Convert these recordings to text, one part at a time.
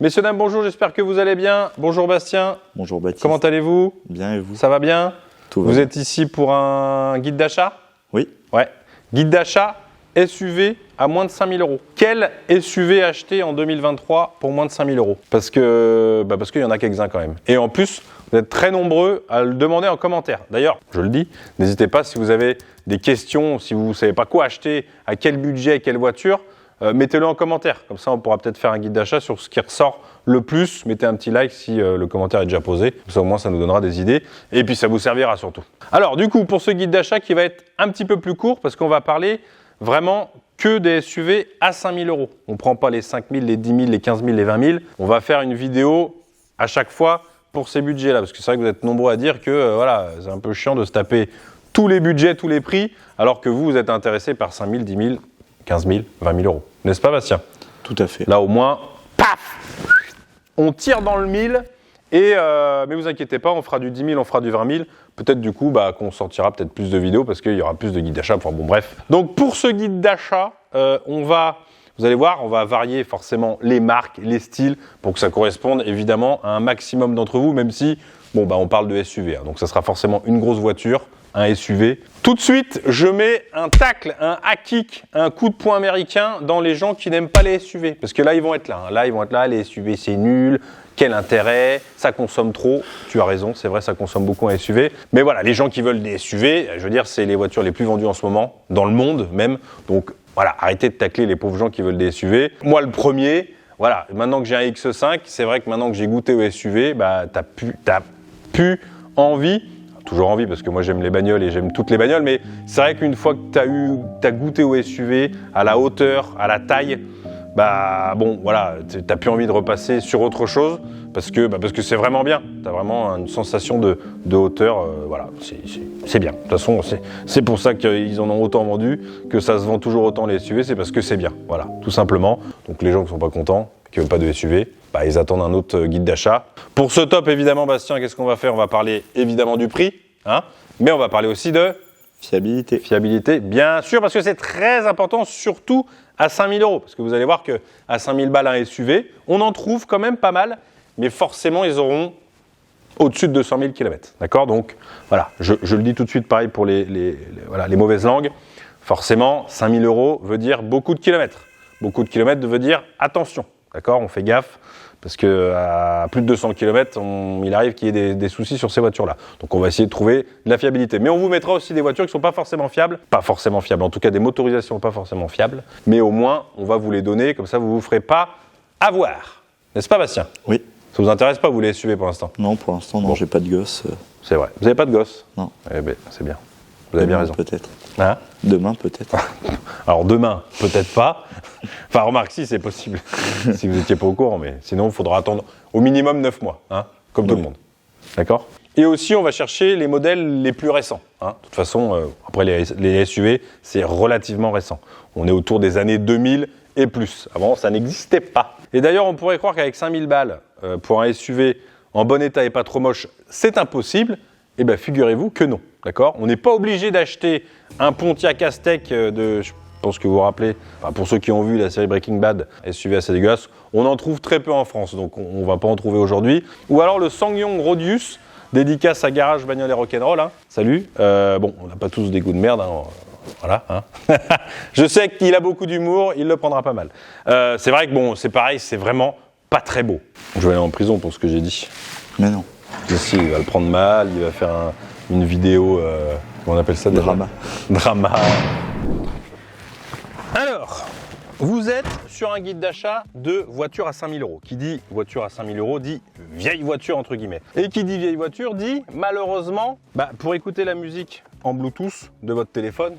Messieurs, dames, bonjour, j'espère que vous allez bien. Bonjour Bastien. Bonjour Baptiste. Comment allez-vous? Bien et vous? Ça va bien? Tout va Vous bien. êtes ici pour un guide d'achat? Oui. Ouais. Guide d'achat SUV à moins de 5 000 euros. Quel SUV acheter en 2023 pour moins de 5 000 euros? Parce qu'il y en a quelques-uns quand même. Et en plus, vous êtes très nombreux à le demander en commentaire. D'ailleurs, je le dis, n'hésitez pas si vous avez des questions, si vous ne savez pas quoi acheter, à quel budget, quelle voiture, mettez-le en commentaire. Comme ça, on pourra peut-être faire un guide d'achat sur ce qui ressort le plus. Mettez un petit like si le commentaire est déjà posé. Comme ça, au moins, ça nous donnera des idées. Et puis, ça vous servira surtout. Alors, du coup, pour ce guide d'achat qui va être un petit peu plus court, parce qu'on va parler vraiment que des SUV à 5 000 euros. On ne prend pas les 5 000, les 10 000, les 15 000, les 20 000. On va faire une vidéo à chaque fois pour ces budgets-là. Parce que c'est vrai que vous êtes nombreux à dire que voilà, c'est un peu chiant de se taper tous les budgets, tous les prix, alors que vous êtes intéressé par 5 000, 10 000, 15 000, 20 000 euros. N'est-ce pas, Bastien? Tout à fait. Là, au moins, paf, on tire dans le mille. Mais vous inquiétez pas, on fera du 10 000, on fera du 20 000. Peut-être du coup qu'on sortira peut-être plus de vidéos parce qu'il y aura plus de guides d'achat. Enfin bon, bref. Donc pour ce guide d'achat, vous allez voir, on va varier forcément les marques, les styles pour que ça corresponde évidemment à un maximum d'entre vous, même si on parle de SUV. Donc ça sera forcément une grosse voiture, un SUV. Tout de suite, je mets un tacle, un hack kick, un coup de poing américain dans les gens qui n'aiment pas les SUV. Parce que là, ils vont être là. Là, ils vont être là, les SUV, c'est nul. Quel intérêt? Ça consomme trop. Tu as raison, c'est vrai, ça consomme beaucoup un SUV. Mais voilà, les gens qui veulent des SUV, je veux dire, c'est les voitures les plus vendues en ce moment, dans le monde même. Donc voilà, arrêtez de tacler les pauvres gens qui veulent des SUV. Moi, le premier, voilà, maintenant que j'ai un X5, c'est vrai que maintenant que j'ai goûté au SUV, t'as plus envie. Toujours envie parce que moi j'aime les bagnoles et j'aime toutes les bagnoles, mais c'est vrai qu'une fois que t'as goûté au SUV, à la hauteur, à la taille, t'as plus envie de repasser sur autre chose parce que c'est vraiment bien. T'as vraiment une sensation de hauteur, c'est bien. De toute façon, c'est pour ça qu'ils en ont autant vendu, que ça se vend toujours autant les SUV, c'est parce que c'est bien. Voilà, tout simplement. Donc les gens qui sont pas contents, qui veulent pas de SUV, ils attendent un autre guide d'achat. Pour ce top, évidemment, Bastien, qu'est-ce qu'on va faire? On va parler évidemment du prix, mais on va parler aussi de fiabilité. Fiabilité, bien sûr, parce que c'est très important, surtout à 5 000 euros. Parce que vous allez voir qu'à 5 000 balles un SUV, on en trouve quand même pas mal, mais forcément, ils auront au-dessus de 200 000 km. D'accord? Donc, voilà, je le dis tout de suite, pareil pour les mauvaises langues. Forcément, 5 000 euros veut dire beaucoup de kilomètres. Beaucoup de kilomètres veut dire attention. D'accord? On fait gaffe parce qu'à plus de 200 km, il arrive qu'il y ait des soucis sur ces voitures-là. Donc on va essayer de trouver de la fiabilité. Mais on vous mettra aussi des voitures qui ne sont pas forcément fiables. Pas forcément fiables, en tout cas des motorisations pas forcément fiables. Mais au moins, on va vous les donner, comme ça vous ne vous ferez pas avoir. N'est-ce pas, Bastien? Oui. Ça vous intéresse pas, vous les SUV pour l'instant? Non, pour l'instant, non, Bon. j'ai pas de gosse. C'est vrai. Vous n'avez pas de gosse? Non. Eh bien, c'est bien. Vous avez bien raison. Peut-être. Hein? Demain, peut-être. Alors demain, peut-être pas. Enfin, remarque, si, c'est possible. Si vous n'étiez pas au courant, mais sinon, il faudra attendre au minimum 9 mois, comme tout le monde. D'accord? Et aussi, on va chercher les modèles les plus récents. De toute façon, après, les SUV, c'est relativement récent. On est autour des années 2000 et plus. Avant, ça n'existait pas. Et d'ailleurs, on pourrait croire qu'avec 5000 balles pour un SUV en bon état et pas trop moche, c'est impossible. Eh bien, figurez-vous que non. D'accord? On n'est pas obligé d'acheter un Pontiac Aztek je pense que vous vous rappelez, pour ceux qui ont vu la série Breaking Bad, SUV assez dégueulasse, on en trouve très peu en France, donc on ne va pas en trouver aujourd'hui. Ou alors le Sangyong Rodius, dédicace à Garage Bagnole et Rock'n'Roll. Salut. On n'a pas tous des goûts de merde. Voilà. Je sais qu'il a beaucoup d'humour, il le prendra pas mal. C'est vrai que c'est pareil, c'est vraiment pas très beau. Je vais aller en prison pour ce que j'ai dit. Mais non. Ici, il va le prendre mal, il va faire une vidéo, comment on appelle ça déjà? Drama. Alors, vous êtes sur un guide d'achat de voiture à 5 000 euros. Qui dit voiture à 5 000 euros dit vieille voiture entre guillemets. Et qui dit vieille voiture dit malheureusement, pour écouter la musique en Bluetooth de votre téléphone,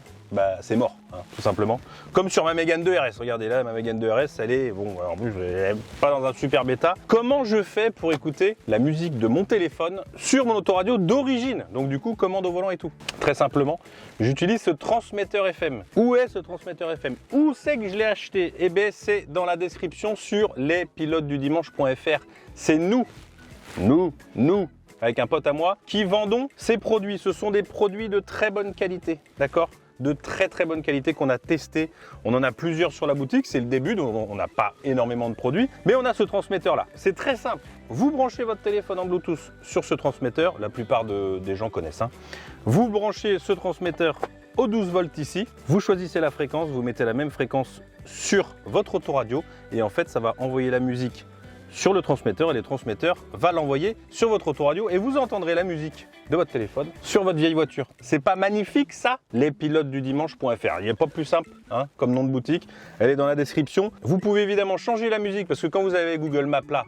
c'est mort, tout simplement. Comme sur ma Mégane 2 RS. Regardez là, ma Mégane 2 RS, elle est, en plus, elle n'est pas dans un super bêta. Comment je fais pour écouter la musique de mon téléphone sur mon autoradio d'origine? Donc du coup, commande au volant et tout. Très simplement, j'utilise ce transmetteur FM. Où est ce transmetteur FM? Où c'est que je l'ai acheté? Eh bien, c'est dans la description sur lespilotesdudimanche.fr. C'est nous, avec un pote à moi, qui vendons ces produits. Ce sont des produits de très bonne qualité, d'accord? de très très bonne qualité qu'on a testé. On en a plusieurs sur la boutique, c'est le début, donc on n'a pas énormément de produits, mais on a ce transmetteur-là. C'est très simple. Vous branchez votre téléphone en Bluetooth sur ce transmetteur, la plupart des gens connaissent. Vous branchez ce transmetteur au 12 volts ici, vous choisissez la fréquence, vous mettez la même fréquence sur votre autoradio et en fait ça va envoyer la musique sur le transmetteur et le transmetteur va l'envoyer sur votre autoradio et vous entendrez la musique de votre téléphone sur votre vieille voiture. C'est pas magnifique ça? Lespilotedudimanche.fr. Il n'y a pas plus simple comme nom de boutique. Elle est dans la description. Vous pouvez évidemment changer la musique parce que quand vous avez Google Maps là,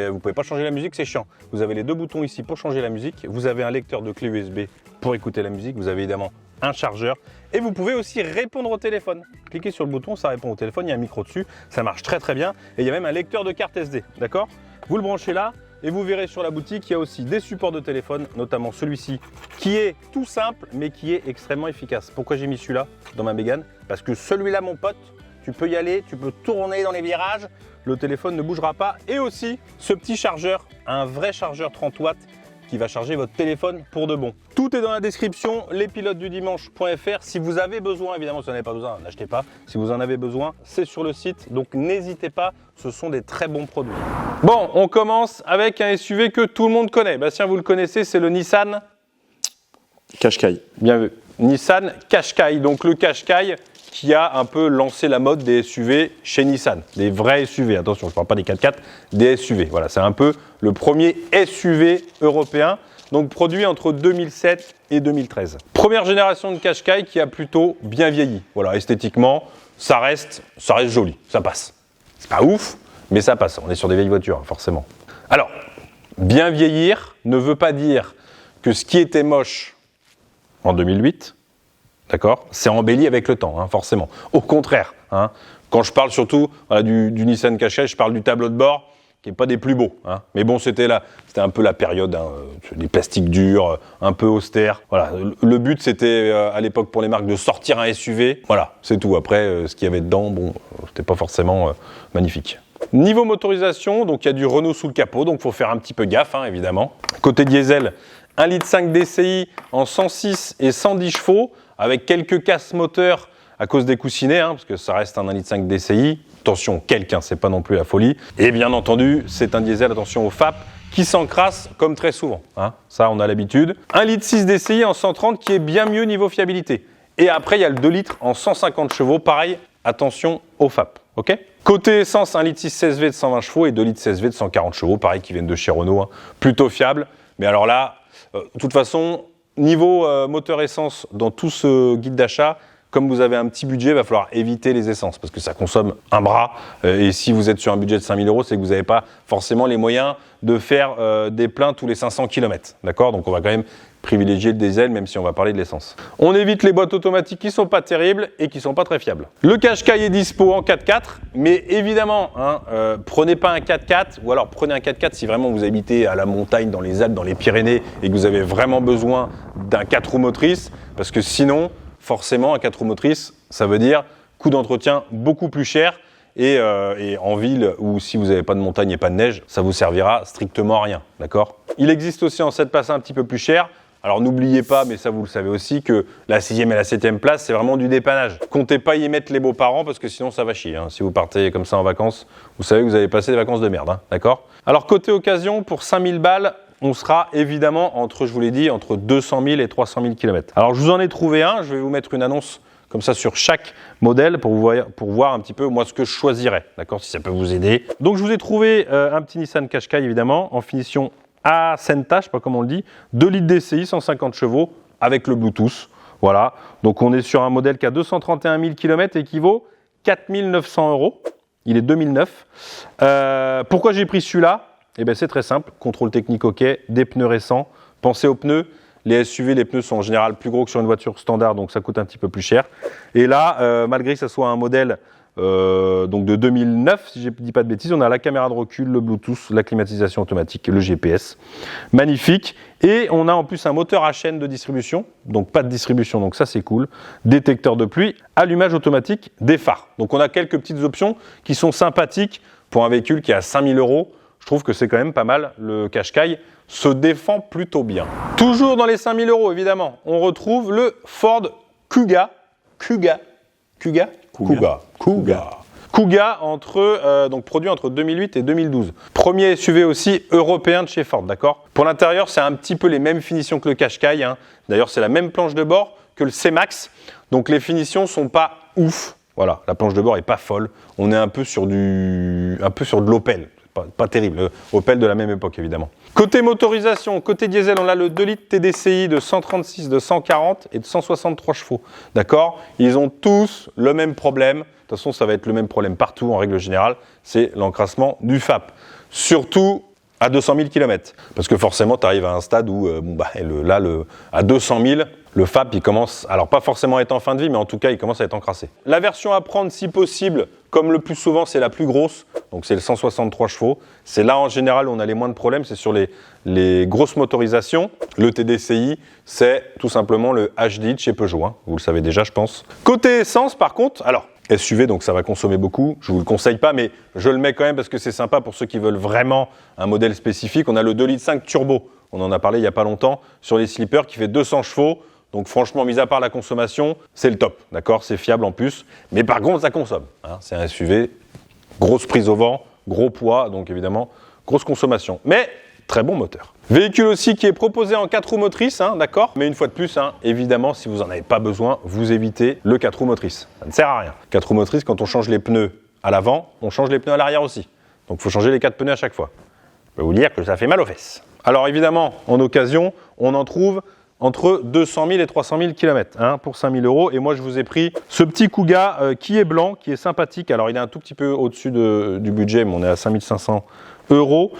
vous pouvez pas changer la musique, c'est chiant. Vous avez les deux boutons ici pour changer la musique. Vous avez un lecteur de clé USB pour écouter la musique. Vous avez évidemment un chargeur et vous pouvez aussi répondre au téléphone. Cliquez sur le bouton, ça répond au téléphone, il y a un micro dessus, ça marche très très bien et il y a même un lecteur de carte SD, d'accord? Vous le branchez là et vous verrez sur la boutique, il y a aussi des supports de téléphone, notamment celui-ci qui est tout simple mais qui est extrêmement efficace. Pourquoi j'ai mis celui-là dans ma Mégane? Parce que celui-là mon pote, tu peux y aller, tu peux tourner dans les virages, le téléphone ne bougera pas et aussi ce petit chargeur, un vrai chargeur 30 watts qui va charger votre téléphone pour de bon. Tout est dans la description, lespilotedudimanche.fr. Si vous avez besoin, évidemment, si vous n'en avez pas besoin, n'achetez pas. Si vous en avez besoin, c'est sur le site. Donc n'hésitez pas, ce sont des très bons produits. Bon, on commence avec un SUV que tout le monde connaît. Bastien, vous le connaissez, c'est le Nissan Qashqai. Bien vu. Nissan Qashqai. Donc le Qashqai qui a un peu lancé la mode des SUV chez Nissan. Des vrais SUV, attention, je ne parle pas des 4x4, des SUV. Voilà, c'est un peu le premier SUV européen, donc produit entre 2007 et 2013. Première génération de Qashqai qui a plutôt bien vieilli. Voilà, esthétiquement, ça reste joli, ça passe. C'est pas ouf, mais ça passe. On est sur des vieilles voitures, forcément. Alors, bien vieillir ne veut pas dire que ce qui était moche en 2008, d'accord, c'est embelli avec le temps, forcément. Au contraire, quand je parle surtout du Nissan Qashqai, je parle du tableau de bord qui n'est pas des plus beaux. Mais bon, c'était un peu la période, des plastiques durs, un peu austères. Voilà, le but, c'était à l'époque pour les marques de sortir un SUV. Voilà, c'est tout. Après, ce qu'il y avait dedans, bon, c'était pas forcément magnifique. Niveau motorisation, donc il y a du Renault sous le capot, donc il faut faire un petit peu gaffe, évidemment. Côté diesel, 1,5 litre DCI en 106 et 110 chevaux, avec quelques casses moteurs à cause des coussinets, parce que ça reste un 1,5 litre DCI. Attention, c'est pas non plus la folie. Et bien entendu, c'est un diesel, attention au FAP, qui s'encrasse comme très souvent. Ça, on a l'habitude. 1,6 litre DCI en 130 qui est bien mieux niveau fiabilité. Et après, il y a le 2 litres en 150 chevaux. Pareil, attention au FAP. Ok ? Côté essence, 1,6 litre CSV de 120 chevaux et 2 litres CSV de 140 chevaux. Pareil, qui viennent de chez Renault. Plutôt fiable. Mais alors là, de toute façon, niveau moteur essence, dans tout ce guide d'achat, comme vous avez un petit budget, il va falloir éviter les essences parce que ça consomme un bras. Et si vous êtes sur un budget de 5 000 €, c'est que vous n'avez pas forcément les moyens de faire des pleins tous les 500 km. D'accord ? Donc on va quand même privilégier le diesel, même si on va parler de l'essence. On évite les boîtes automatiques qui ne sont pas terribles et qui ne sont pas très fiables. Le Qashqai est dispo en 4x4, mais évidemment, prenez pas un 4x4 ou alors prenez un 4x4 si vraiment vous habitez à la montagne, dans les Alpes, dans les Pyrénées et que vous avez vraiment besoin d'un 4 roues motrices, parce que sinon, forcément, un 4 roues motrices, ça veut dire coût d'entretien beaucoup plus cher et en ville ou si vous n'avez pas de montagne et pas de neige, ça vous servira strictement à rien, d'accord ? Il existe aussi en 7 places un petit peu plus cher. Alors n'oubliez pas, mais ça vous le savez aussi, que la 6e et la 7e place, c'est vraiment du dépannage. Comptez pas y mettre les beaux-parents parce que sinon ça va chier. Si vous partez comme ça en vacances, vous savez que vous allez passer des vacances de merde, d'accord ? Alors côté occasion, pour 5000 balles, on sera évidemment entre 200 000 et 300 000 km. Alors je vous en ai trouvé un, je vais vous mettre une annonce comme ça sur chaque modèle pour voir un petit peu moi ce que je choisirais, d'accord, si ça peut vous aider. Donc je vous ai trouvé un petit Nissan Qashqai évidemment en finition Acenta, je ne sais pas comment on le dit, 2 litres DCI, 150 chevaux avec le Bluetooth. Voilà, donc on est sur un modèle qui a 231 000 km et qui vaut 4 900 €. Il est 2009. Pourquoi j'ai pris celui-là ? Eh bien, c'est très simple, contrôle technique OK, des pneus récents. Pensez aux pneus, les SUV, les pneus sont en général plus gros que sur une voiture standard, donc ça coûte un petit peu plus cher. Et là, malgré que ce soit un modèle donc de 2009, si je ne dis pas de bêtises, on a la caméra de recul, le Bluetooth, la climatisation automatique, le GPS. Magnifique. Et on a en plus un moteur à chaîne de distribution, donc pas de distribution, donc ça c'est cool. Détecteur de pluie, allumage automatique des phares. Donc on a quelques petites options qui sont sympathiques pour un véhicule qui est à 5 000 €. Je trouve que c'est quand même pas mal. Le Qashqai se défend plutôt bien. Toujours dans les 5 000 €, évidemment, on retrouve le Ford Kuga donc produit entre 2008 et 2012. Premier SUV aussi européen de chez Ford, d'accord? Pour l'intérieur, c'est un petit peu les mêmes finitions que le Qashqai, hein. D'ailleurs, c'est la même planche de bord que le C-Max, donc les finitions sont pas ouf. Voilà, la planche de bord est pas folle. On est un peu sur de l'Opel. Pas terrible, Opel de la même époque évidemment. Côté motorisation, côté diesel, on a le 2 litres TDCi de 136, de 140 et de 163 chevaux. D'accord? Ils ont tous le même problème. De toute façon, ça va être le même problème partout en règle générale. C'est l'encrassement du FAP. Surtout à 200 000 km. Parce que forcément, tu arrives à un stade où, à 200 000, le FAP, il commence, alors pas forcément à être en fin de vie, mais en tout cas, il commence à être encrassé. La version à prendre, si possible, comme le plus souvent, c'est la plus grosse. Donc, c'est le 163 chevaux. C'est là, en général, où on a les moins de problèmes. C'est sur les grosses motorisations. Le TDCi, c'est tout simplement le HD de chez Peugeot. Hein. Vous le savez déjà, je pense. Côté essence, par contre, alors, SUV, donc ça va consommer beaucoup. Je ne vous le conseille pas, mais je le mets quand même parce que c'est sympa pour ceux qui veulent vraiment un modèle spécifique. On a le 2,5 litres turbo. On en a parlé il n'y a pas longtemps sur les slippers qui fait 200 chevaux. Donc franchement, mis à part la consommation, c'est le top. D'accord? C'est fiable en plus. Mais par contre, ça consomme. Hein. C'est un SUV, grosse prise au vent, gros poids, donc évidemment, grosse consommation. Mais très bon moteur. Véhicule aussi qui est proposé en 4 roues motrices, hein, d'accord? Mais une fois de plus, hein, évidemment, si vous n'en avez pas besoin, vous évitez le 4 roues motrices. Ça ne sert à rien. 4 roues motrices, quand on change les pneus à l'avant, on change les pneus à l'arrière aussi. Donc il faut changer les 4 pneus à chaque fois. Je peux vous dire que ça fait mal aux fesses. Alors évidemment, en occasion, on en trouve entre 200 000 et 300 000 km hein, pour 5 000 €. Et moi, je vous ai pris ce petit Kuga qui est blanc, qui est sympathique. Alors, il est un tout petit peu au-dessus du budget, mais on est à 5 500 €.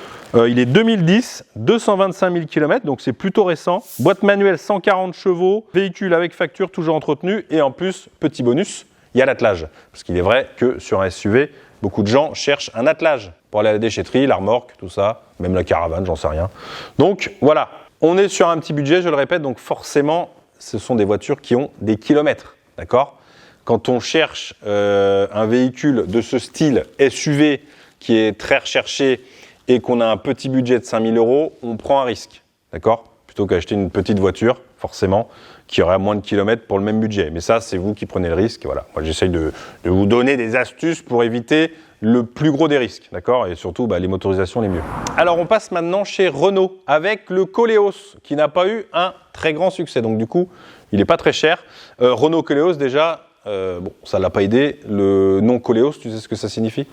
Il est 2010, 225 000 km, donc c'est plutôt récent. Boîte manuelle 140 chevaux, véhicule avec facture toujours entretenu. Et en plus, petit bonus, il y a l'attelage. Parce qu'il est vrai que sur un SUV, beaucoup de gens cherchent un attelage pour aller à la déchetterie, la remorque, tout ça, même la caravane, j'en sais rien. Donc, voilà. On est sur un petit budget, je le répète, donc forcément, ce sont des voitures qui ont des kilomètres, d'accord? Quand on cherche un véhicule de ce style SUV qui est très recherché et qu'on a un petit budget de 5 000 €, on prend un risque, d'accord? Plutôt qu'acheter une petite voiture, forcément, qui aurait moins de kilomètres pour le même budget. Mais ça, c'est vous qui prenez le risque. Voilà. Moi, j'essaye de vous donner des astuces pour éviter le plus gros des risques, d'accord? Et surtout, les motorisations les mieux. Alors, on passe maintenant chez Renault avec le Koleos, qui n'a pas eu un très grand succès. Donc, du coup, il n'est pas très cher. Renault Koleos, déjà, ça ne l'a pas aidé. Le nom Koleos, tu sais ce que ça signifie?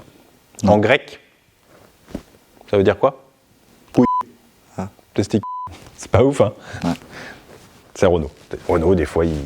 En grec. Ça veut dire quoi? Couille. Ah. Plastique. C'est pas ouf, hein? Ouais. C'est Renault. Renault, des fois, ils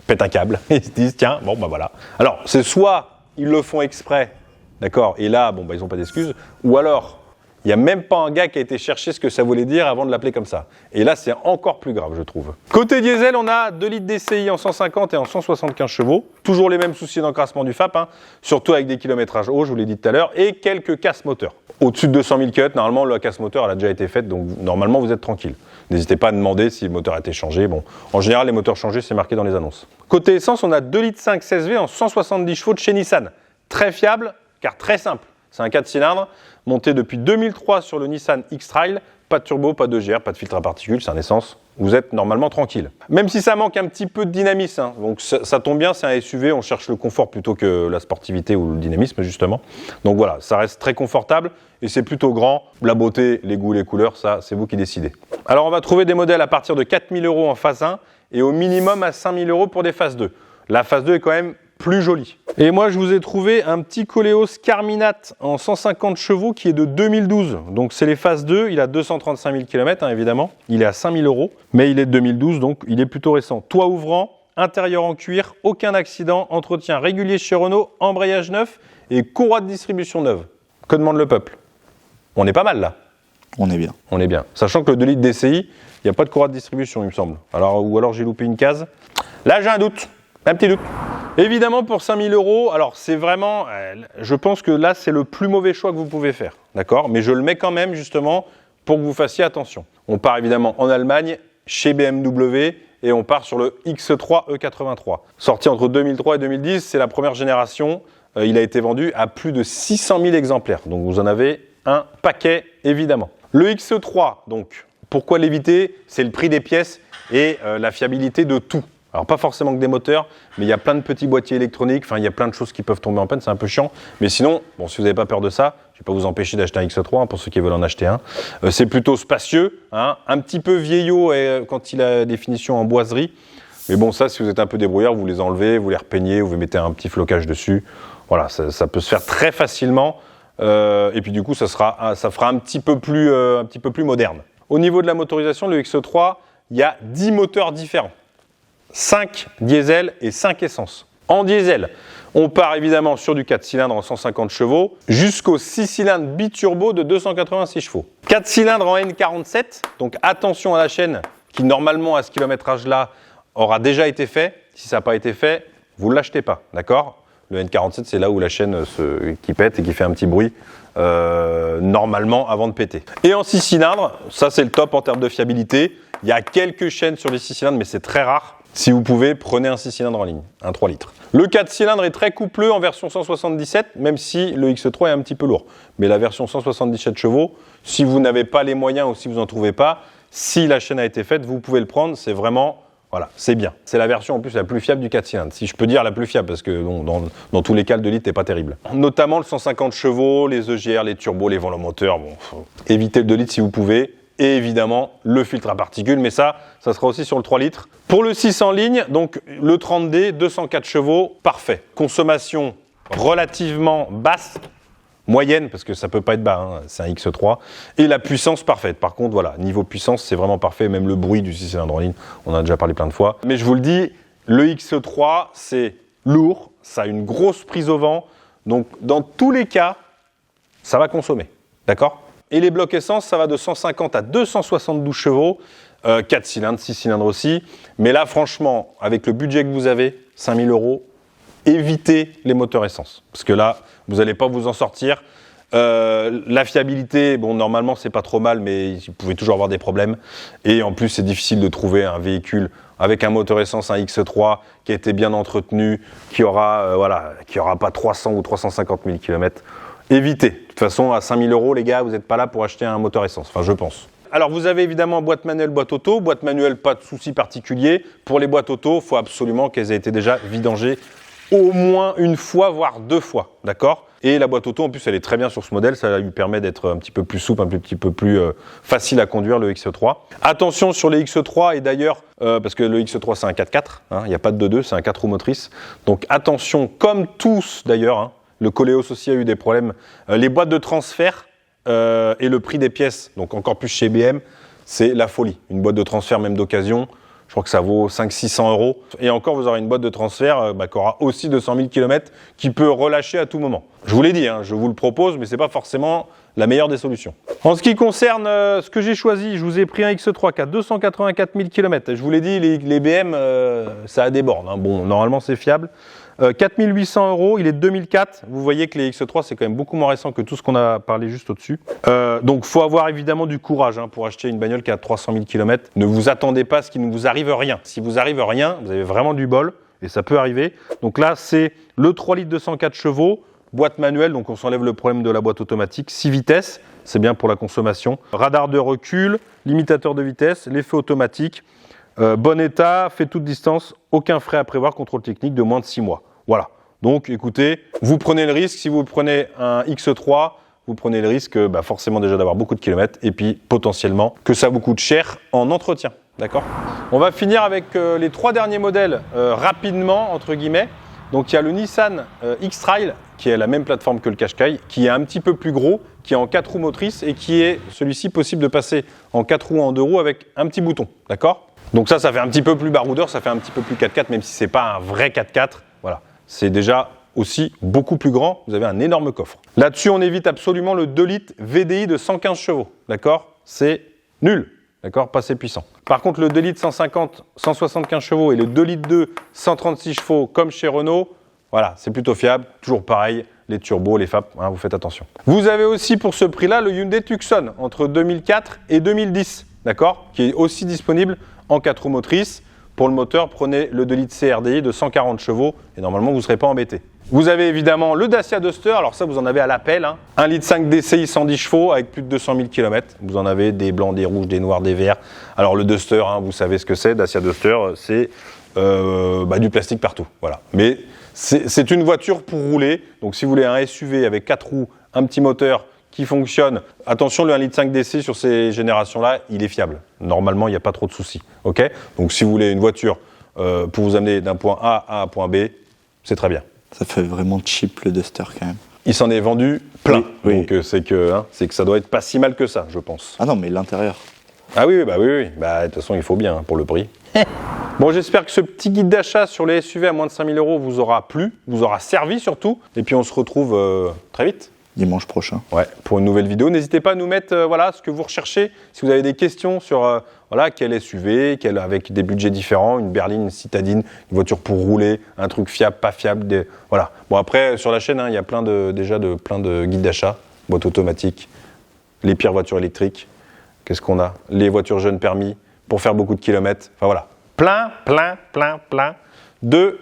pètent un câble. Ils se disent, tiens, voilà. Alors, c'est soit ils le font exprès, d'accord, et là, ils n'ont pas d'excuses, ou alors, il n'y a même pas un gars qui a été chercher ce que ça voulait dire avant de l'appeler comme ça. Et là, c'est encore plus grave, je trouve. Côté diesel, on a 2 litres DCI en 150 et en 175 chevaux. Toujours les mêmes soucis d'encrassement du FAP, hein, surtout avec des kilométrages hauts, je vous l'ai dit tout à l'heure, et quelques casses moteurs. Au-dessus de 200 000 km, normalement, la casse moteur, elle a déjà été faite, donc normalement, vous êtes tranquille. N'hésitez pas à demander si le moteur a été changé. Bon, en général, les moteurs changés, c'est marqué dans les annonces. Côté essence, on a 2 litres 5 CSV en 170 chevaux de chez Nissan. Très fiable, car très simple. C'est un 4 cylindres, monté depuis 2003 sur le Nissan X-Trail. Pas de turbo, pas de GR, pas de filtre à particules, c'est un essence. Vous êtes normalement tranquille. Même si ça manque un petit peu de dynamisme, hein. Donc ça tombe bien, c'est un SUV, on cherche le confort plutôt que la sportivité ou le dynamisme justement. Donc voilà, ça reste très confortable et c'est plutôt grand. La beauté, les goûts, les couleurs, ça c'est vous qui décidez. Alors on va trouver des modèles à partir de 4 000 € en phase 1 et au minimum à 5 000 € pour des phases 2. La phase 2 est quand même plus joli. Et moi, je vous ai trouvé un petit Koleos Carminat en 150 chevaux qui est de 2012. Donc, c'est les phases 2. Il a 235 000 km, hein, évidemment. Il est à 5 000 €, mais il est de 2012, donc il est plutôt récent. Toit ouvrant, intérieur en cuir, aucun accident, entretien régulier chez Renault, embrayage neuf et courroie de distribution neuve. Que demande le peuple? On est pas mal, là. On est bien. On est bien. Sachant que le 2 litres DCI, il n'y a pas de courroie de distribution, il me semble. Ou alors j'ai loupé une case. Là, j'ai un doute. Un petit doute. Évidemment, pour 5 000 €, alors c'est vraiment, je pense que là, c'est le plus mauvais choix que vous pouvez faire, d'accord? Mais je le mets quand même, justement, pour que vous fassiez attention. On part évidemment en Allemagne, chez BMW, et on part sur le X3 E83. Sorti entre 2003 et 2010, c'est la première génération. Il a été vendu à plus de 600 000 exemplaires. Donc, vous en avez un paquet, évidemment. Le X3, donc, pourquoi l'éviter? C'est le prix des pièces et la fiabilité de tout. Alors pas forcément que des moteurs, mais il y a plein de petits boîtiers électroniques, enfin il y a plein de choses qui peuvent tomber en panne, c'est un peu chiant. Mais sinon, bon, si vous n'avez pas peur de ça, je ne vais pas vous empêcher d'acheter un X3 pour ceux qui veulent en acheter un. C'est plutôt spacieux, hein, un petit peu vieillot quand il a des finitions en boiserie. Mais bon, ça, si vous êtes un peu débrouillard, vous les enlevez, vous les repeignez, vous mettez un petit flocage dessus. Voilà, ça peut se faire très facilement. Et puis du coup, ça fera un petit peu plus moderne. Au niveau de la motorisation, le X3, il y a 10 moteurs différents. 5 diesel et 5 essence. En diesel, on part évidemment sur du 4 cylindres en 150 chevaux jusqu'au 6 cylindres biturbo de 286 chevaux. 4 cylindres en N47, donc attention à la chaîne qui normalement à ce kilométrage-là aura déjà été fait. Si ça n'a pas été fait, vous ne l'achetez pas, d'accord ? Le N47, c'est là où la chaîne qui pète et qui fait un petit bruit normalement avant de péter. Et en 6 cylindres, ça c'est le top en termes de fiabilité. Il y a quelques chaînes sur les 6 cylindres, mais c'est très rare. Si vous pouvez, prenez un 6 cylindres en ligne, un 3 litres. Le 4 cylindres est très coupleux en version 177, même si le X3 est un petit peu lourd. Mais la version 177 chevaux, si vous n'avez pas les moyens ou si vous n'en trouvez pas, si la chaîne a été faite, vous pouvez le prendre. C'est vraiment, voilà, c'est bien. C'est la version en plus la plus fiable du 4 cylindres. Si je peux dire la plus fiable, parce que dans tous les cas, le 2 litres n'est pas terrible. Notamment le 150 chevaux, les EGR, les turbos, les volomoteurs. Bon, faut éviter le 2 litres si vous pouvez. Et évidemment, le filtre à particules, mais ça sera aussi sur le 3 litres. Pour le 6 en ligne, donc le 30D, 204 chevaux, parfait. Consommation relativement basse, moyenne, parce que ça peut pas être bas, hein, c'est un X3. Et la puissance parfaite. Par contre, voilà, niveau puissance, c'est vraiment parfait. Même le bruit du 6 cylindres en ligne, on en a déjà parlé plein de fois. Mais je vous le dis, le X3, c'est lourd, ça a une grosse prise au vent. Donc, dans tous les cas, ça va consommer. D'accord ? Et les blocs essence, ça va de 150 à 272 chevaux, 4 cylindres, 6 cylindres aussi. Mais là, franchement, avec le budget que vous avez, 5 000 €, évitez les moteurs essence. Parce que là, vous n'allez pas vous en sortir. La fiabilité, bon, normalement, c'est pas trop mal, mais vous pouvez toujours avoir des problèmes. Et en plus, c'est difficile de trouver un véhicule avec un moteur essence, un X3, qui a été bien entretenu, qui aura pas 300 ou 350 000 km. Évitez. De toute façon, à 5 000 €, les gars, vous n'êtes pas là pour acheter un moteur essence. Enfin, je pense. Alors, vous avez évidemment boîte manuelle, boîte auto. Boîte manuelle, pas de souci particulier. Pour les boîtes auto, il faut absolument qu'elles aient été déjà vidangées au moins une fois, voire 2 fois. D'accord ? Et la boîte auto, en plus, elle est très bien sur ce modèle. Ça lui permet d'être un petit peu plus souple, un petit peu plus facile à conduire, le X3. Attention sur les X3, et d'ailleurs, parce que le X3, c'est un 4x4. Hein, il n'y a pas de 2.2, c'est un 4 roues motrices. Donc, attention, comme tous d'ailleurs, hein, le Koleos aussi a eu des problèmes. Les boîtes de transfert et le prix des pièces, donc encore plus chez BM, c'est la folie. Une boîte de transfert, même d'occasion, je crois que ça vaut 500-600 €. Et encore, vous aurez une boîte de transfert qui aura aussi 200 000 km, qui peut relâcher à tout moment. Je vous l'ai dit, hein, je vous le propose, mais ce n'est pas forcément la meilleure des solutions. En ce qui concerne ce que j'ai choisi, je vous ai pris un X3 qui a 284 000 km. Je vous l'ai dit, les BM, ça a des bornes. Hein. Bon, normalement, c'est fiable. 4 800 €, il est de 2004. Vous voyez que les X3, c'est quand même beaucoup moins récent que tout ce qu'on a parlé juste au-dessus. Donc, il faut avoir évidemment du courage pour acheter une bagnole qui a 300 000 km. Ne vous attendez pas à ce qu'il ne vous arrive rien. Si vous arrive rien, vous avez vraiment du bol, et ça peut arriver. Donc là, c'est le 3 litres 204 chevaux, boîte manuelle, donc on s'enlève le problème de la boîte automatique, 6 vitesses, c'est bien pour la consommation. Radar de recul, limitateur de vitesse, l'effet automatique. Bon état, fait toute distance, aucun frais à prévoir, contrôle technique de moins de 6 mois. Voilà. Donc, écoutez, vous prenez le risque. Si vous prenez un X3, vous prenez le risque forcément déjà d'avoir beaucoup de kilomètres et puis potentiellement que ça vous coûte cher en entretien. D'accord ? On va finir avec les 3 derniers modèles rapidement, entre guillemets. Donc, il y a le Nissan X-Trail qui est la même plateforme que le Qashqai, qui est un petit peu plus gros, qui est en 4 roues motrices et qui est celui-ci possible de passer en 4 roues en 2 roues avec un petit bouton. D'accord ? Donc ça fait un petit peu plus baroudeur, ça fait un petit peu plus 4x4, même si ce n'est pas un vrai 4x4. Voilà. C'est déjà aussi beaucoup plus grand, vous avez un énorme coffre. Là-dessus, on évite absolument le 2 litres VDI de 115 chevaux, d'accord ? C'est nul, d'accord ? Pas assez puissant. Par contre, le 2 litres 150, 175 chevaux et le 2 litres 2, 136 chevaux, comme chez Renault, voilà, c'est plutôt fiable, toujours pareil, les turbos, les FAP, vous faites attention. Vous avez aussi pour ce prix-là le Hyundai Tucson, entre 2004 et 2010, d'accord ? Qui est aussi disponible en 4 roues motrices. Pour le moteur, prenez le 2 litres CRDI de 140 chevaux et normalement, vous ne serez pas embêté. Vous avez évidemment le Dacia Duster, alors ça, vous en avez à l'appel. 1 litre 5 DCI 110 chevaux avec plus de 200 000 km. Vous en avez des blancs, des rouges, des noirs, des verts. Alors le Duster, vous savez ce que c'est. Dacia Duster, c'est du plastique partout. Voilà. Mais c'est une voiture pour rouler. Donc si vous voulez un SUV avec 4 roues, un petit moteur qui fonctionne, attention, le 1,5 litre DC sur ces générations-là, il est fiable. Normalement, il n'y a pas trop de soucis. Okay, donc si vous voulez une voiture pour vous amener d'un point A à un point B, c'est très bien. Ça fait vraiment cheap le Duster quand même. Il s'en est vendu plein. Oui. Donc c'est que ça doit être pas si mal que ça, je pense. Ah non, mais l'intérieur. Ah oui. De toute façon, il faut bien pour le prix. Bon, j'espère que ce petit guide d'achat sur les SUV à moins de 5 000 € vous aura plu, vous aura servi surtout. Et puis on se retrouve très vite. Dimanche prochain. Ouais, pour une nouvelle vidéo. N'hésitez pas à nous mettre ce que vous recherchez. Si vous avez des questions sur quel SUV, avec des budgets différents, une berline, une citadine, une voiture pour rouler, un truc fiable, pas fiable. Voilà. Bon, après, sur la chaîne, il y a plein de guides d'achat, boîte automatique, les pires voitures électriques. Qu'est-ce qu'on a? Les voitures jeunes permis pour faire beaucoup de kilomètres. Enfin voilà. Plein de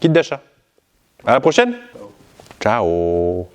guides d'achat. À la prochaine. Ciao.